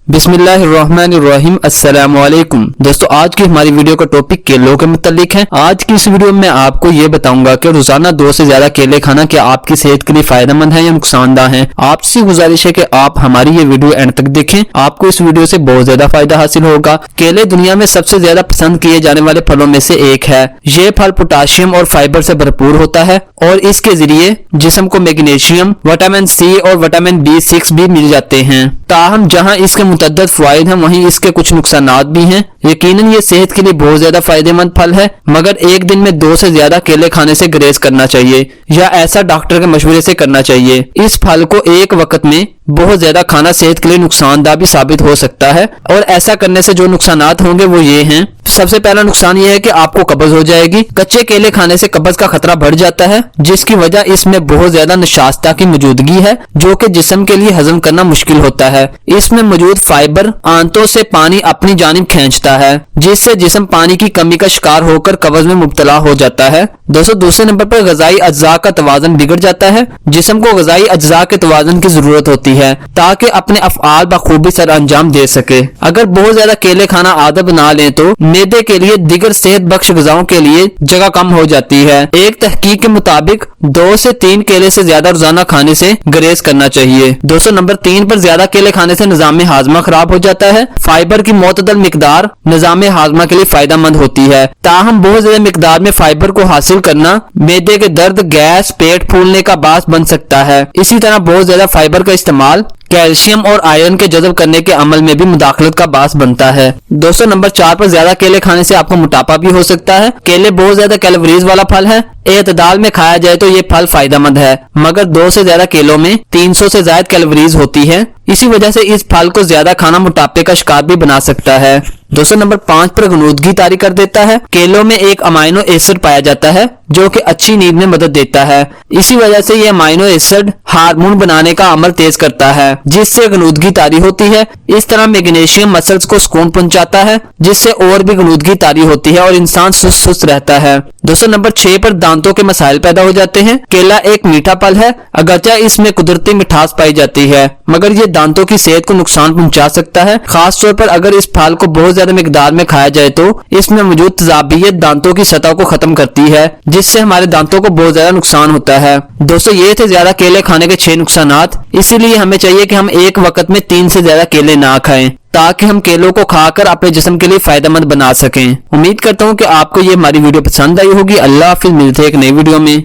बिस्मिल्लाहिर्रहमानिर्रहीम। अस्सलाम वालेकुम दोस्तों, आज की हमारी वीडियो का टॉपिक केलों के मुतालिक है। आज की इस वीडियो में आपको ये बताऊंगा कि रोजाना 2 से ज्यादा केले खाना क्या आपकी सेहत के लिए फायदेमंद है या नुकसानदायक है। आपसे गुजारिश है कि आप हमारी ये वीडियो एंड तक देखें, आपको इस वीडियो से बहुत ज्यादा फायदा हासिल होगा। केले दुनिया में सबसे ज्यादा पसंद किए जाने वाले फलों में से एक है। ये फल पोटाशियम और फाइबर से भरपूर होता है और इसके जरिए जिस्म को मैग्नीशियम, विटामिन सी और विटामिन B6 भी मिल जाते हैं। ताहम जहां इसके मुतअद्दिद फायदे हैं, वहीं इसके कुछ नुकसानात भी हैं। यकीनन ये सेहत के लिए बहुत ज्यादा फायदेमंद फल है, मगर एक दिन में 2 से ज्यादा केले खाने से गुरेज करना चाहिए या ऐसा डॉक्टर के मशवरे से करना चाहिए। इस फल को एक वक्त में बहुत ज्यादा खाना सेहत के लिए नुकसानदाह भी साबित हो सकता है और ऐसा करने से जो नुकसानात होंगे वो ये हैं। सबसे पहला नुकसान ये है कि आपको कब्ज हो जाएगी। कच्चे केले खाने से कब्ज का खतरा बढ़ जाता है, जिसकी वजह इसमें बहुत ज्यादा नशास्ता की मौजूदगी है, जो कि जिस्म के लिए हजम करना मुश्किल होता है। इसमें मौजूद फाइबर आंतों से पानी अपनी जानिब खींचता है, जिससे जिस्म पानी की कमी का शिकार होकर कब्ज में मुब्तला हो जाता है। दोस्तों, दूसरे नंबर पर गजाई अज्जा का तवाज़ुन बिगड़ जाता है। जिस्म को गजाई अज्जा के तवाज़ुन की जरूरत होती है ताकि अपने अफ़आल बखूबी सर अंजाम दे सके। अगर बहुत ज्यादा केले खाना आदत बना लें तो मैदे के लिए दिगर सेहत बख्श ग़िज़ाओं के लिए जगह कम हो जाती है। एक तहकीक के मुताबिक 2 से 3 केले से ज्यादा रोजाना खाने से गुरेज करना चाहिए। दोस्तों, नंबर 3 पर ज्यादा केले खाने से निज़ाम हाजमा खराब हो जाता है। फाइबर की मोतदल मिकदार निज़ाम हाजमा के लिए फायदेमंद होती है, ताहम बहुत ज्यादा मिकदार में फाइबर को हासिल करना मैदे के दर्द, गैस, पेट फूलने का बास बन सकता है। इसी तरह बहुत ज्यादा फाइबर का इस्तेमाल कैल्शियम और आयरन के जज़ब करने के अमल में भी मुदाखलत का बास बनता है। दोस्तों, नंबर 4 पर ज्यादा केले खाने से आपको मोटापा भी हो सकता है। केले बहुत ज्यादा कैलोरीज वाला फल है। एतदाल में खाया जाए तो ये फल फायदेमंद है, मगर 2 से ज्यादा केलों में 300 से ज्यादा कैलोरीज होती है। इसी वजह से इस फल को ज्यादा खाना मोटापे का शिकार भी बना सकता है। दोस्तों, नंबर 5 पर गनूदगी तारी कर देता है। केलों में एक अमाइनो एसिड पाया जाता है जो कि अच्छी नींद में मदद देता है। इसी वजह से यह अमाइनो एसिड हार्मोन बनाने का अमल तेज करता है, जिससे गनूदगी तारी होती है। इस तरह मैग्नीशियम मसल्स को सुकून पहुंचाता है, जिससे और भी गनूदगी तारी होती है और इंसान सुस्त रहता है। दोस्तों, नंबर 6 पर दांतों के मसाइल पैदा हो जाते हैं। केला एक मीठा फल है, अगरचे इसमें कुदरती मिठास पाई जाती है, मगर ये दांतों की सेहत को नुकसान पहुंचा सकता है। खास तौर पर अगर इस फल को बहुत ज्यादा मिकदार में खाया जाए तो इसमें मौजूद तेजाबियत दांतों की सतह को खत्म करती है, जिससे हमारे दांतों को बहुत ज्यादा नुकसान होता है। दोस्तों, ये थे ज्यादा केले खाने के 6 नुकसानात। इसीलिए हमें चाहिए कि हम एक वक्त में 3 से ज्यादा केले ना खाएं, ताकि हम केलों को खाकर अपने जिस्म के लिए फायदेमंद बना सकें। उम्मीद करता हूँ कि आपको ये हमारी वीडियो पसंद आई होगी। अल्लाह हाफिज, मिलते हैं एक नई वीडियो में।